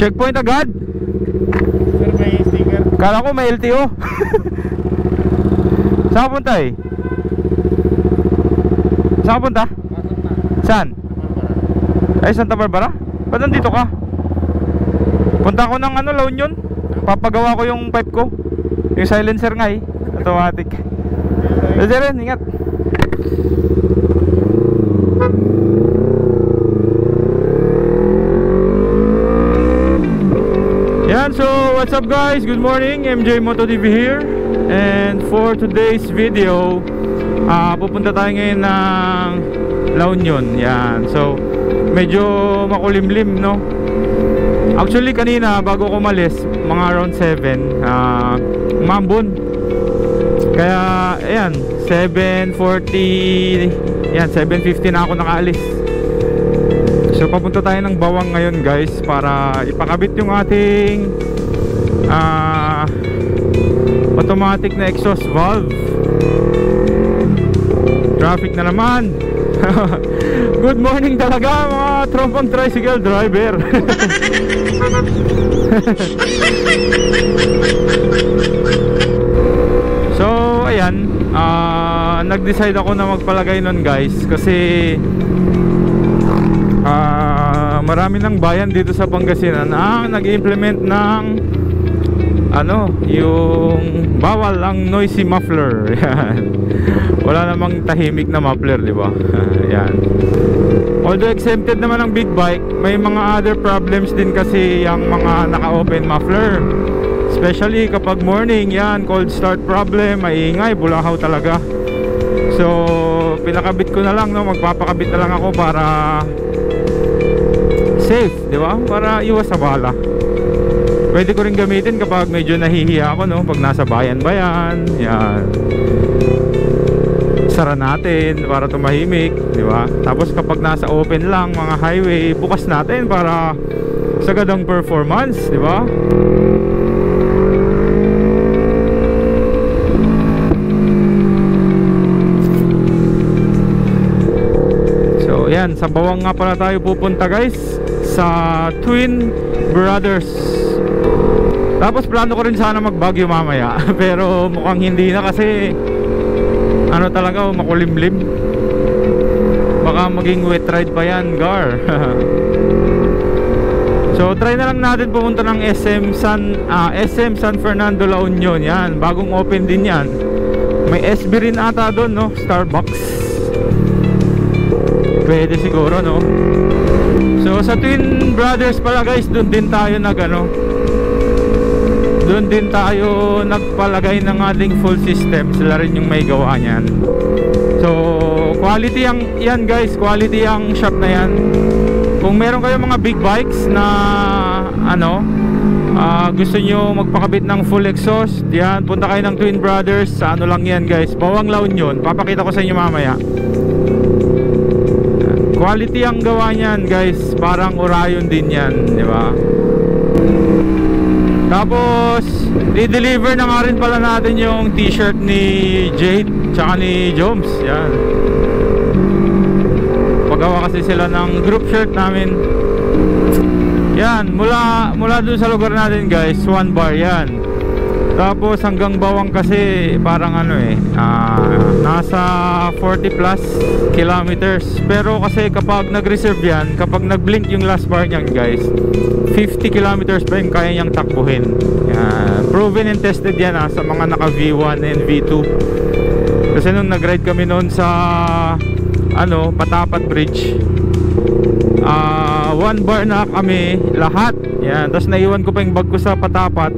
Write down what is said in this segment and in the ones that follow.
Checkpoint agad? Sir, may sticker. Kala ko may LTO. Saan punta eh? Saan punta? Pasok na. Saan? Barbara. Ay, Santa Barbara? Ba't nandito ka? Punta ko ng ano, La Union. Papagawa ko yung pipe ko. Yung silencer nga eh. Automatic. Dito rin, ingat. Yan, so what's up guys? Good morning, MJ Moto TV here. And for today's video, pupunta tayo ngayon ng La Union. Yan, so medyo makulimlim, no? Actually kanina bago ko umalis, mga around 7, umambon. Kaya ayan, 7:40, yan 7:50 na ako nakaalis. So papunta tayo ng Bawang ngayon guys, para ipakabit yung ating automatic na exhaust valve. Traffic na naman. Good morning talaga mga tropang tricycle driver. So ayan, nag-decide ako na magpalagay nun guys, kasi marami ng bayan dito sa Pangasinan ang nag-implement ng ano, yung bawal ang noisy muffler. Yan. Wala namang tahimik na muffler, di ba? Yan. Although exempted naman ang big bike, may mga other problems din kasi yung mga naka-open muffler. Especially kapag morning, yan, cold start problem, maingay, bulahaw talaga. So, pinakabit ko na lang, no? Magpapakabit na lang ako para safe, di ba? Para iwas sa bala. Pwede ko rin gamitin kapag medyo nahihiya ako, no? Pag nasa bayan-bayan, yan. Sara natin para tumahimik, di ba? Tapos kapag nasa open lang, mga highway, bukas natin para sa gadang performance, di ba? So, yan, sa Bawang nga pala tayo pupunta guys, sa Twin Brothers. Tapos plano ko rin sana mag-Baguio mamaya. Pero mukhang hindi na kasi ano talaga, makulimlim. Baka maging wet ride pa yan, Gar. So try na lang natin pumunta ng SM San Fernando La Union. Yan, bagong open din yan. May SB rin ata doon, no? Starbucks. Pwede siguro, no? So sa Twin Brothers pala guys, doon din tayo doon din tayo nagpalagay ng ating full system. Sila rin yung may gawa niyan. So quality yan guys, quality ang shop na yan. Kung meron kayo mga big bikes na gusto nyo magpakabit ng full exhaust, yan, punta kayo ng Twin Brothers. Sa ano lang yan guys, Bawang La Union. Papakita ko sa inyo mamaya. Quality ang gawa niyan guys, parang Orion din yan, di ba? Tapos i-deliver na nga rin pala natin yung t-shirt ni Jade tsaka ni Joms. Yan, pagawa kasi sila ng group shirt namin. Yan, mula dun sa lugar natin guys, 1 bar yan. Tapos hanggang Bawang kasi parang nasa 40 plus kilometers. Pero kasi kapag nag-reserve yan, kapag nag-blink yung last bar niyan guys, 50 kilometers pa yung kaya niyang takbuhin. Yan, proven and tested yan sa mga naka V1 and V2. Kasi nung nag-ride kami noon sa Patapat Bridge, 1 bar na kami lahat. Yan, tapos naiwan ko pa yung bag ko sa Patapat.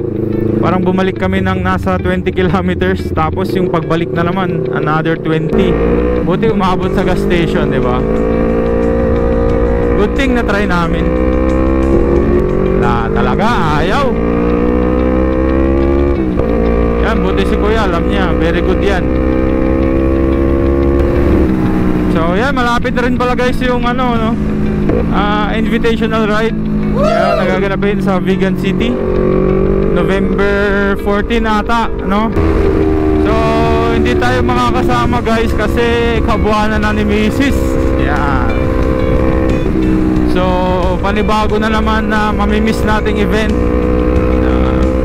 Parang bumalik kami ng nasa 20 kilometers. Tapos yung pagbalik na naman, another 20. Buti umabot sa gas station, di ba? Good thing na try namin. Talaga ayaw. Yan, buti si Kuya, alam niya, very good yan. So yan, malapit na rin pala guys yung invitational ride. Yan, nagaganapin sa Vigan City, November 14 ata, no? So hindi tayo makakasama guys kasi kabuanan na ni Mrs. Yan. So panibago na naman na mamimiss nating event.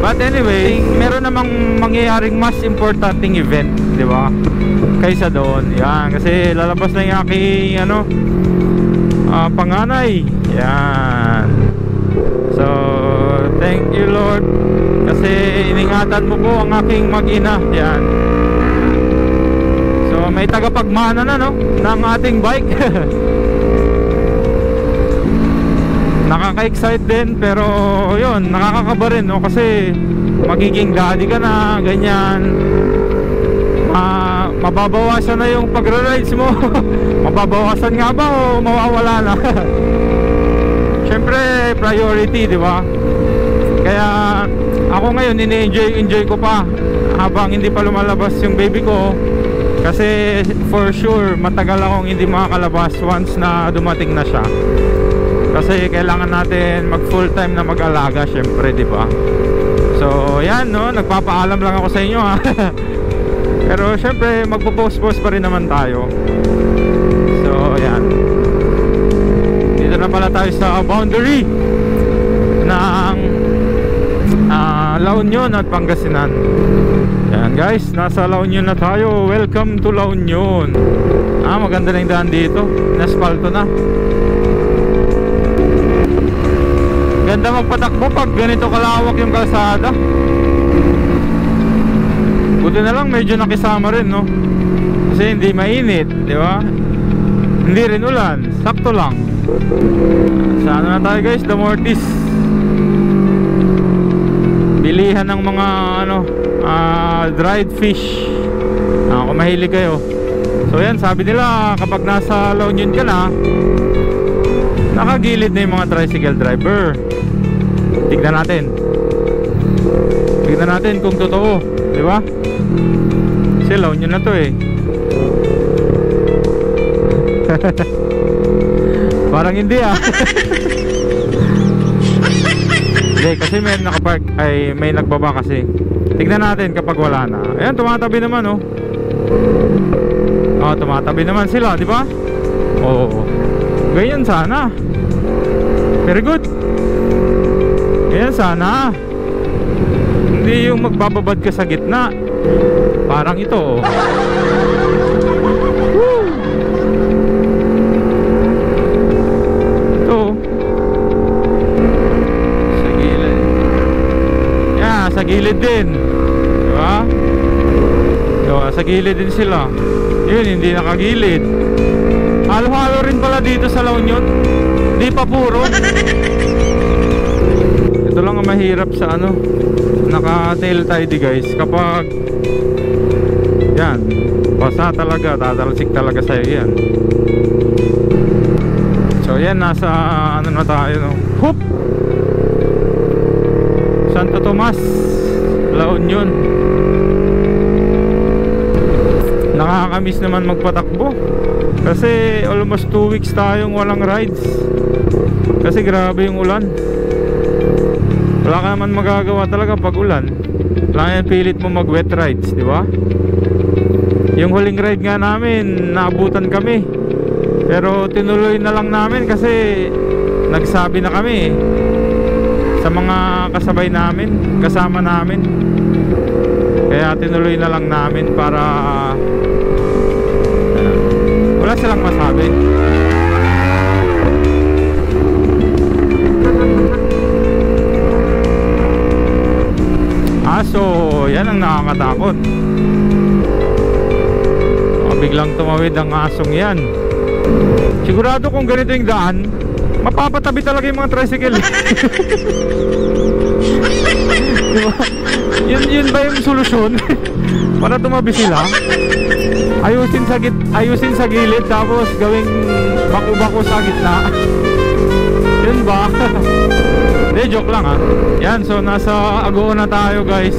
But anyway, meron namang mangyayaring mas importanteng event, di ba? Kaysa doon. Yan, kasi lalabas na yung aking panganay. Yan. So, thank you Lord, kasi iningatan mo po ang aking mag-ina. Yan. So, may tagapagmana na, no, ng ating bike. Nakaka-excite din, pero yun, nakakakaba rin, no, kasi magiging daddy ka na, ganyan. Mababawasan na yung pag-rides mo. Mababawasan nga ba o mawawala na? Syempre priority, di ba? Kaya ako ngayon ini-enjoy ko pa habang hindi pa lumalabas yung baby ko, kasi for sure matagal akong hindi makakalabas once na dumating na siya, kasi kailangan natin mag full time na mag-alaga, syempre, di ba? So yan, no, nagpapaalam lang ako sa inyo, ha. Pero syempre magpo-post pa rin naman tayo. So yan, dito na pala tayo sa boundary ng La Union at Pangasinan. Yan guys, nasa La Union na tayo. Welcome to La Union. Maganda na yung daan dito, naspalto na. Ganda magpatakbo pag ganito kalawak yung kalsada. Buti na lang medyo nakisama rin, no, kasi hindi mainit, di ba? Hindi rin ulan, sakto lang. Saan na tayo guys? The Mortis. Bilihan ng mga dried fish. Kung mahilig kayo. So yan, sabi nila kapag nasa La Union ka na, nakagilid na yung mga tricycle driver. Tignan natin kung totoo, di ba? Kasi La Union na to, eh. Parang hindi, Hindi, kasi may nakapark, ay may nagbaba kasi. Tignan natin kapag wala na. Ayan, tumatabi naman, oh. Tumatabi naman sila, di ba? Oo. Ganyan sana. Very good. Ganyan sana. Hindi yung magbababad ka sa gitna. Parang ito, oh. Woo! Ito, sa gilid. Yeah, sa gilid din, diba? Diba, sa gilid din sila. Yun, hindi nakagilid. Halo-halo rin pala dito sa La Union. Hindi pa puro. Ito lang ang mahirap sa naka-tail tidy guys. Kapag yan, basa talaga, tatalsik talaga sa'yo yan. So yan, nasa na tayo, no? Hoop! Santo Tomas, La Union. Nakakamiss naman magpatakbo, kasi almost 2 weeks tayong walang rides, kasi grabe yung ulan. Wala ka naman magagawa talaga pag ulan. Lang yan, pilit mo mag wet rides, di ba? Yung huling ride nga namin, naabutan kami, pero tinuloy na lang namin kasi nagsabi na kami sa mga kasabay namin, kasama namin. Kaya tinuloy na lang namin para wala silang masabi. So yan ang nakakatakot. Biglang tumawid ang asong yan. Sigurado kung ganito yung daan, mapapatabi talaga yung mga tricycle. Diba? Yun ba yung solusyon? Para tumabi sila? Ayusin sa gilid, tapos gawing bako-bako sa gitna. Yun ba? Hindi, joke lang, Yan, so nasa Agoo na tayo guys.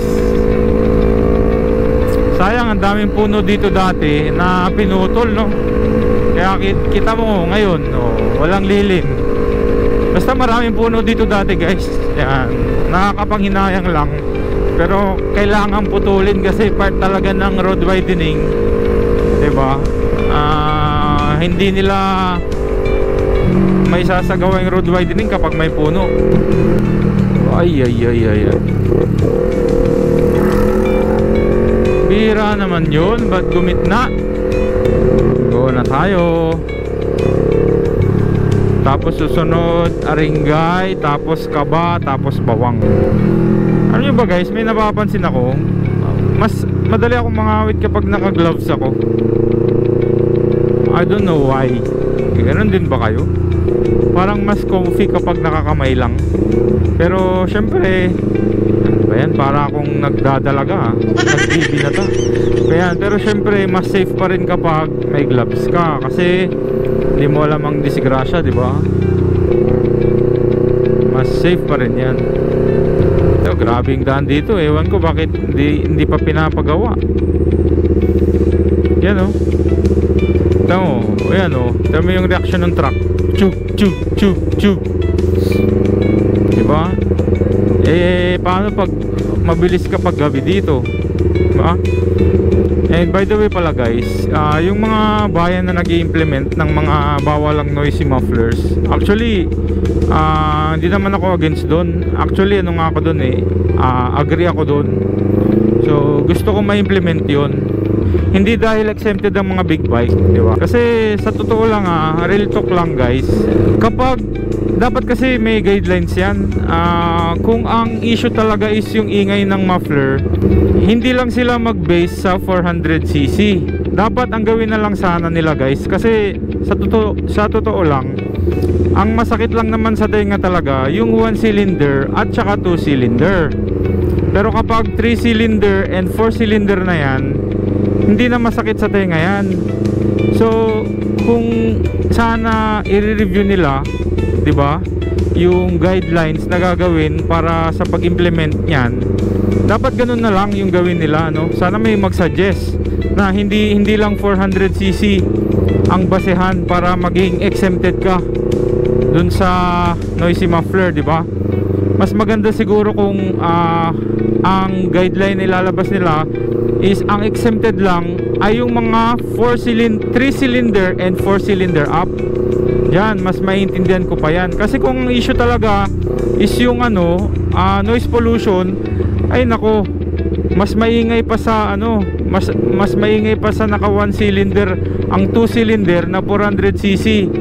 Sayang, ang daming puno dito dati na pinutol, no? Kaya kita mo ngayon, walang lilim. Basta maraming puno dito dati guys. Yan, nakakapanghinayang lang. Pero kailangan putulin kasi part talaga ng road widening, diba? Hindi nila may sasagawang road widening kapag may puno. Ay. Bira naman yun, ba't gumitna? Go na tayo. Tapos susunod Aringay, tapos Kaba, tapos Bawang. Ano nyo ba guys, may napapansin ako, mas madali akong mangawit kapag naka-gloves ako. I don't know why. Ganun din ba kayo? Parang mas comfy kapag nakakamay lang. Pero syempre, ano ba yan? Para akong nagdadalaga, nagbibinata. Kaya, pero syempre, mas safe pa rin kapag may gloves ka. Kasi hindi mo alam ang disgrasya, di ba? Mas safe pa rin yan. So, grabe yung daan dito. Ewan ko bakit hindi pa pinapagawa. Yan o. Tama mo. Ayan o. Tama yung reaction ng truck. Chug, chug, chug, chug. Diba? Paano pag mabilis ka pag gabi dito? Diba? And by the way pala guys, yung mga bayan na nag-i-implement ng mga bawalang noisy mufflers, actually hindi naman ako against doon. Actually ano nga ako doon agree ako doon. So gusto ko ma-implement yun. Hindi dahil exempted ang mga big bike, di ba? Kasi sa totoo lang real talk lang guys, kapag dapat kasi may guidelines yan. Kung ang issue talaga is yung ingay ng muffler, hindi lang sila mag-base sa 400cc. Dapat ang gawin na lang sana nila guys, kasi sa totoo lang, ang masakit lang naman sa tenga talaga yung 1 cylinder at saka 2 cylinder. Pero kapag 3 cylinder and 4 cylinder na yan, hindi na masakit sa tenga yan. So kung sana i-review nila, 'di ba, yung guidelines na gagawin para sa pag-implement niyan, dapat ganun na lang yung gawin nila, no? Sana may mag-suggest na hindi lang 400cc ang basehan para maging exempted ka dun sa noisy muffler, 'di ba? Mas maganda siguro kung ang guideline na ilalabas nila is ang exempted lang ay yung mga 3 cylinder and 4 cylinder up. Yan, mas maintindihan ko pa yan. Kasi kung ang issue talaga is yung noise pollution, ay nako, mas maingay pa sa mas maingay pa sa naka 1 cylinder ang 2 cylinder na 400cc,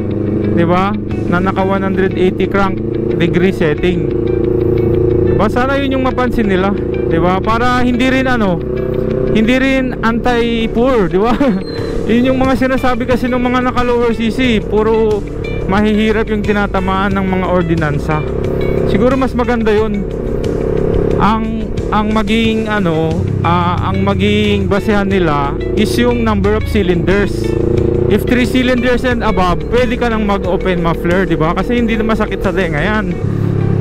'di ba? Na naka 180 crank degree setting. Diba? Sana yun yung mapansin nila, 'di ba? Para hindi rin anti-poor, di ba? Yun yung mga sinasabi kasi ng mga naka-lower CC, puro mahihirap yung tinatamaan ng mga ordinansa. Siguro mas maganda yun. Ang maging ang maging basehan nila is yung number of cylinders. If 3 cylinders and above, pwede ka nang mag-open muffler, di ba? Kasi hindi na masakit sa tenga yan.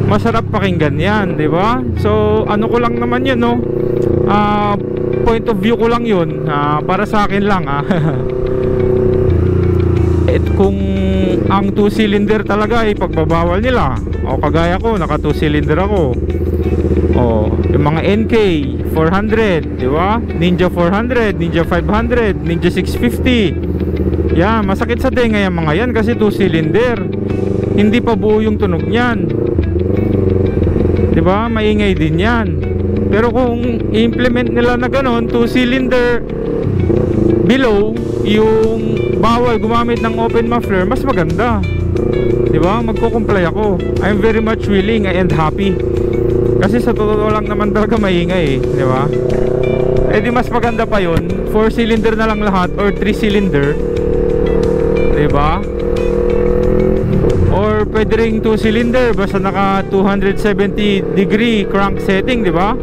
Masarap pakinggan yan, di ba? So, ko lang naman yun, no? Point of view ko lang yun, para sa akin lang at kung ang 2 cylinder talaga ay pagbabawal nila, o kagaya ko, naka 2 cylinder ako, yung mga NK 400, di ba? Ninja 400, Ninja 500, Ninja 650, yan, masakit sa tenga yung mga yan kasi 2 cylinder, hindi pa buo yung tunog niyan, di ba? Maingay din yan. Pero kung i-implement nila na ganon, 2 cylinder below, yung bawal gumamit ng open muffler, mas maganda, diba? Magko-comply ako. I'm very much willing and happy. Kasi sa totoo lang naman talaga maingay, diba? Di mas maganda pa yun, 4 cylinder na lang lahat or 3 cylinder, diba? Or pwede ring 2 cylinder basta naka 270 degree crank setting, diba?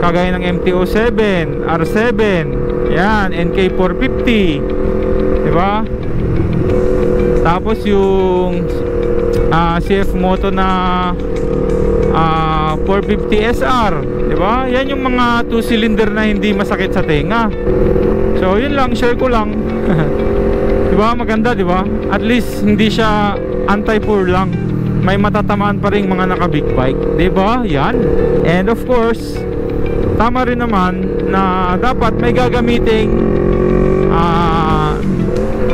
Kagaya ng MT-07, R7, yan, NK450, diba? Tapos yung CF Moto na 450 SR, diba? Yan yung mga 2 cylinder na hindi masakit sa tenga. So yun lang, share ko lang. Diba? Maganda, diba? At least hindi siya anti-poor lang, may matatamaan pa rin mga naka big bike, diba? Yan. And of course, tama rin naman na dapat may gagamiting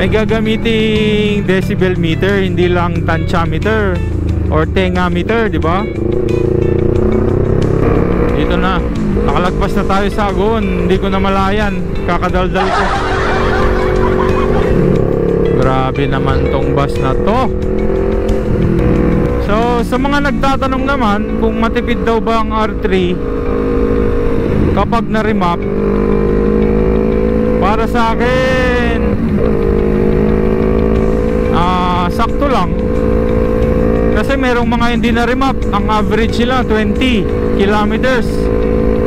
may gagamiting decibel meter, hindi lang tantiometer or tengameter, di ba? Dito na, nakalagpas na tayo sa Agon. Hindi ko na malayan, kakadaldal ko. Grabe naman tong bus na to. So sa mga nagtatanong naman kung matipid daw ba ang R3 kapag na-remap, para sa akin sakto lang. Kasi merong mga hindi na-remap, ang average nila 20 kilometers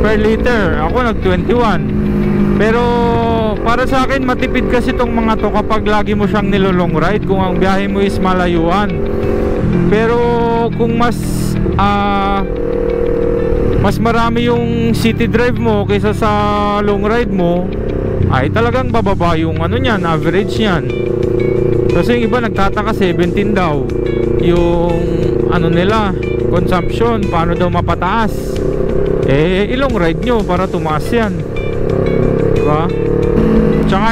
per liter. Ako nag 21. Pero para sa akin matipid kasi tong mga to kapag lagi mo siyang nilolong ride, kung ang biyahe mo is malayuan. Pero kung mas marami yung city drive mo kaysa sa long ride mo, ay talagang bababa yung ano niyan, average niyan. Kasi yung iba nagtataka 17 daw yung ano nila, consumption, paano daw mapataas. Eh ilong ride nyo para tumaas yan, diba? Tsaka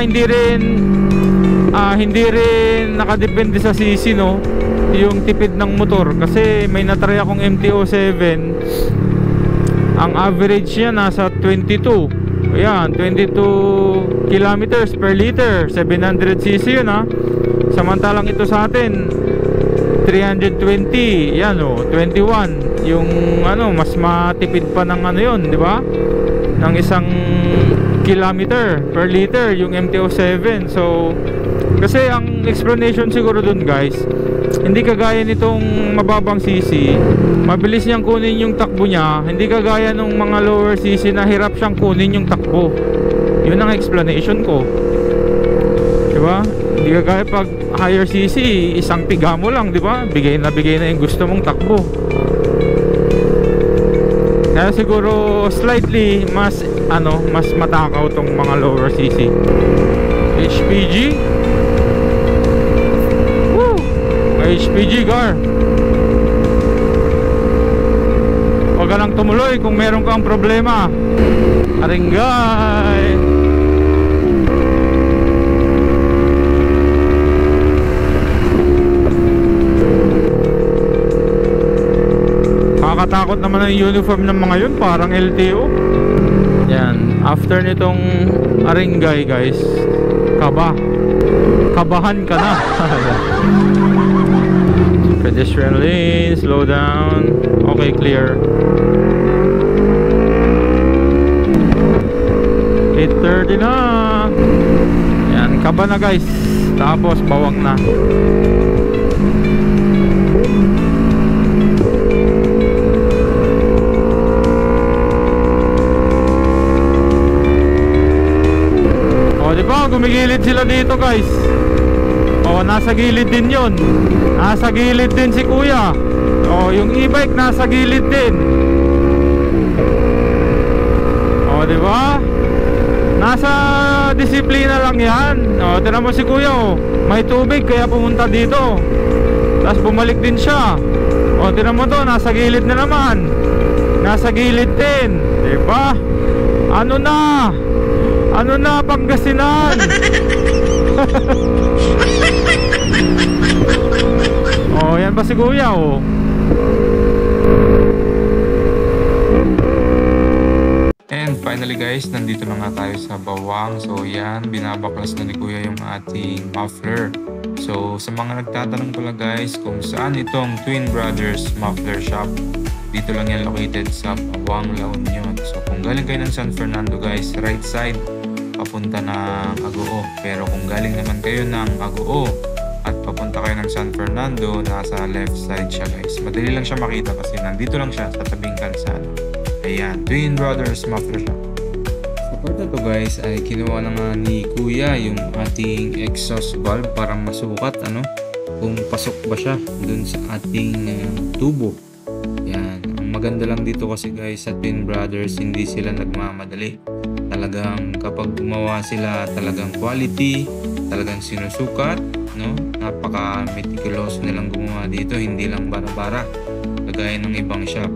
hindi rin nakadepende sa CC, no, yung tipid ng motor. Kasi may natry akong MT-07, ang average niya nasa 22. Ayan, 22 kilometers per liter, 700cc yun, ha. Samantalang ito sa atin 320, yan o, 21. Yung ano, mas matipid pa ng ano yun, di ba? Ng isang kilometer per liter yung MT-07. So kasi ang explanation siguro dun, guys, hindi kagaya nitong mababang CC, mabilis niyang kunin yung takbo niya. Hindi kagaya nung mga lower CC na hirap siyang kunin yung takbo. Yun ang explanation ko, diba? Hindi kagaya pag higher CC, isang piga mo lang, diba? Bigay na yung gusto mong takbo. Kaya siguro slightly mas matakaw tong mga lower CC. HPG, HPG car. Huwag ka lang tumuloy kung meron kang problema. Aringgay. Nakakatakot naman ang uniform ng mga yun, parang LTO. Yan, after nitong Aringgay, guys, kabahan ka na. Pedestrian lane, slow down. Okay, clear. 8:30 na. Yan, kaba na, guys. Tapos bawang na. O, di ba? Gumigilid sila dito, guys. O, nasa gilid din yun. Nasa gilid din si kuya. O, yung e-bike nasa gilid din. O, diba? Nasa disiplina lang yan. O, tignan mo si kuya, o. May tubig kaya pumunta dito. Tapos bumalik din siya. O, tignan mo to, nasa gilid na naman. Nasa gilid din. Diba? Ano na, Pangasinan? Oh, yan ba si kuya, oh? And finally, guys, nandito na nga tayo sa Bawang. So yan, binabaklas na ni kuya yung ating muffler. So sa mga nagtatanong pala, guys, kung saan itong Twin Brothers Muffler Shop, dito lang yan located sa Bawang, La Union. So kung galing kayo ng San Fernando, guys, right side papunta ng Agoo. Pero kung galing naman kayo ng Agoo at papunta kayo ng San Fernando, nasa left side siya, guys. Madali lang siya makita kasi nandito lang siya sa tabing kalsada. Ayan, Twin Brothers Muffler Shop. Sa part na to, guys, ay kinuha na nga ni kuya yung ating exhaust valve para masukat kung pasok ba siya dun sa ating tubo. Ayan, ang maganda lang dito kasi, guys, sa Twin Brothers, hindi sila nagmamadali. Talagang kapag gumawa sila, talagang quality, talagang sinusukat, no? Napaka meticulous nilang gumawa dito, hindi lang bara-bara kagaya ng ibang shop.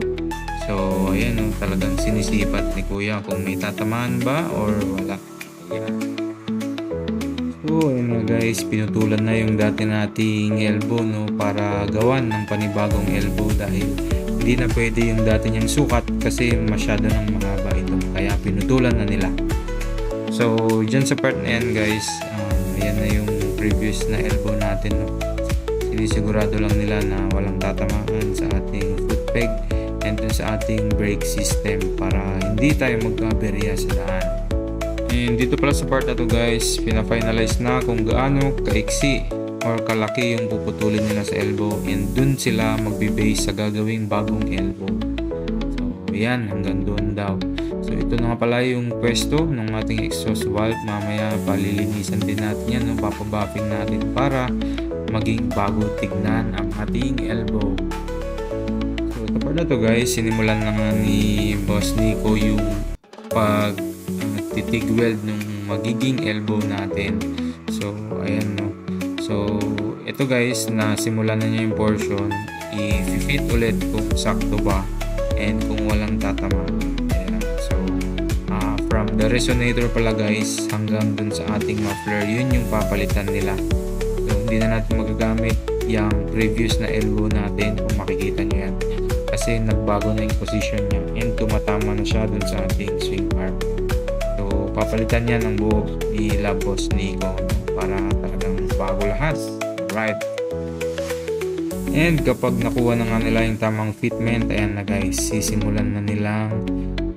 So ayan, no? Talagang sinisipat ni kuya kung may tatamaan ba or wala. Ayan. So So ayun na guys, pinutulan na yung dati nating elbow, no, para gawan ng panibagong elbow dahil hindi na pwede yung dati niyang sukat kasi masyado nang mahaba ito, kaya pinutulan na nila. So dyan sa part na yan guys, ayan na yung previous na elbow natin, no. Sinisigurado lang nila na walang tatamaan sa ating foot peg and dun sa ating brake system para hindi tayo magkaberya sa daan. And dito pala sa part na to guys, pina-finalize na kung gaano kaiksi or kalaki yung puputulin nila sa elbow, and dun sila magbe-base sa gagawing bagong elbow. So yan, hanggang doon daw. So ito na nga pala yung pwesto ng ating exhaust valve. Mamaya palilinisan din natin yan, no? Papabuffing natin para maging bago tignan ang ating elbow. So ito pala to guys, sinimulan na nga ni Boss Nico yung titig weld ng magiging elbow natin. So ayan, no. So ito guys, na simulan na niya yung portion, i-fit ulit kung sakto ba and kung walang tatama. Ayan. So from the resonator pala guys hanggang dun sa ating muffler, yun yung papalitan nila. So hindi na natin magagamit yung previous na elbow natin, kung makikita nyo yan, kasi nagbago na yung position niya and tumatama na siya dun sa ating swing arm. Papalitan niya ng buo ni Boss Nico para talagang bago lahat. Right. And kapag nakuha na nga nila yung tamang fitment, ayan na guys, sisimulan na nilang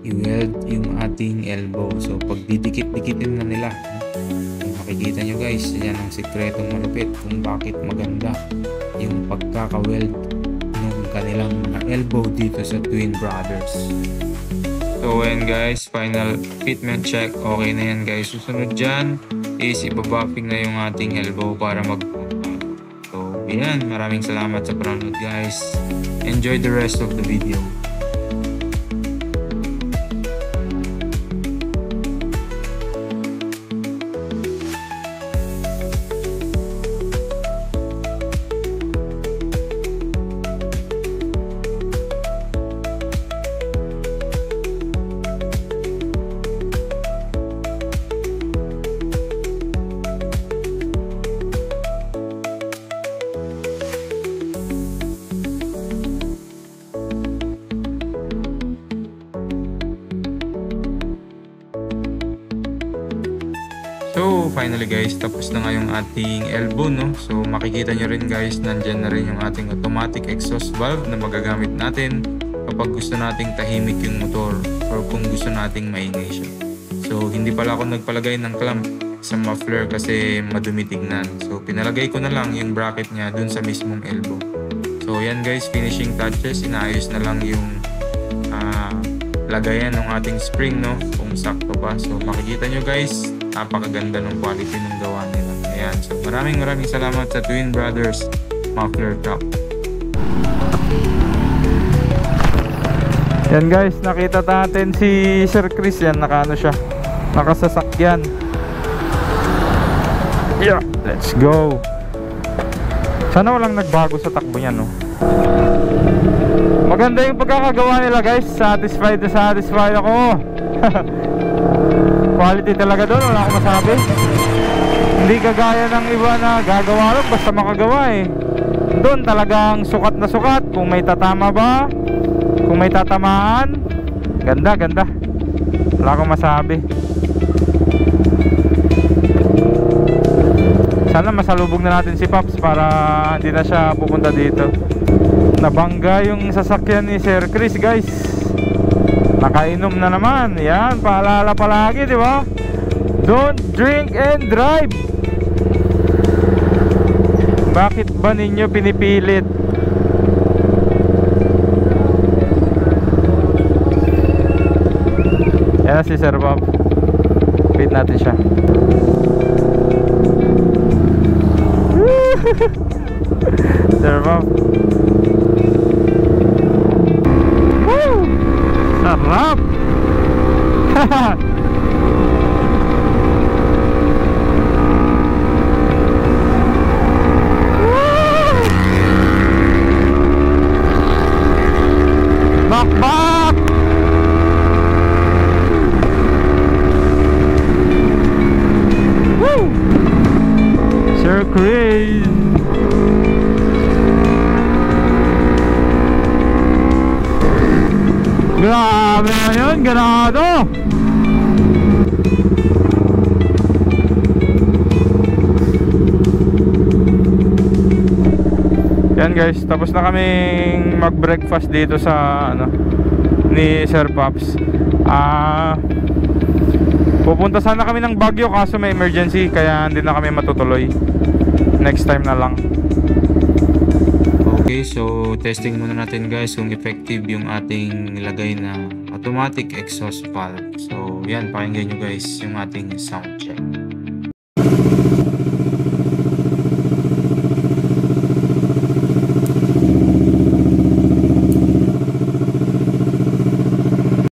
i-weld yung ating elbow. So pagdidikit-dikitin na nila. Kung makikita nyo guys, yan ang sikretong malupit kung bakit maganda yung pagkaka-weld ng kanilang mga elbow dito sa Twin Brothers. So ayan guys, final fitment check, okay na yan guys. Susunod dyan is ibabuffing na yung ating elbow para mag-pump. So ayan, maraming salamat sa panonood guys. Enjoy the rest of the video. So finally guys, tapos na nga yung ating elbow, no. So makikita nyo rin guys, nandyan na rin yung ating automatic exhaust valve na magagamit natin kapag gusto nating tahimik yung motor or kung gusto nating maingay siya. So hindi pala ako nagpalagay ng clamp sa muffler kasi madumi tignan. So pinalagay ko na lang yung bracket niya dun sa mismong elbow. So yan guys, finishing touches, inaayos na lang yung lagayan ng ating spring, no, kung sakto pa. So makikita nyo guys, napakaganda ng quality ng gawa nila. Ayan, so maraming salamat sa Twin Brothers Muffler Shop. Yan guys, nakita natin si Sir Chris, yan, nakaano siya, nakasasakyan. Yeah, let's go. Sana walang nagbago sa takbo niya, no. Maganda yung pagkakagawa nila guys, satisfied na satisfied ako. Quality talaga doon, wala akong masabi. Hindi kagaya ng iba na gagawa lang basta makagawa eh. Doon talagang sukat na sukat, kung may tatama ba, kung may tatamaan. Ganda, ganda. Wala akong masabi. Sana masalubog na natin si Pops para hindi na siya pupunta dito. Nabangga yung sasakyan ni Sir Chris guys. Nakainom na naman. Yan, paalala palagi, di ba? Don't drink and drive. Bakit ba ninyo pinipilit? Yan si Sir Bob. Pit natin siya. Sir Bob. Woo! Sarap! Bakbak! Woo! Grabe na yun, ganado. Yan guys, tapos na kaming mag-breakfast dito sa ano ni Sir Pops. Pupunta sana kami ng Baguio kaso may emergency kaya hindi na kami matutuloy. Next time na lang. Okay, so testing muna natin guys kung effective yung ating nilagay na automatic exhaust valve. So yan, pakinggan nyo guys yung ating sound check.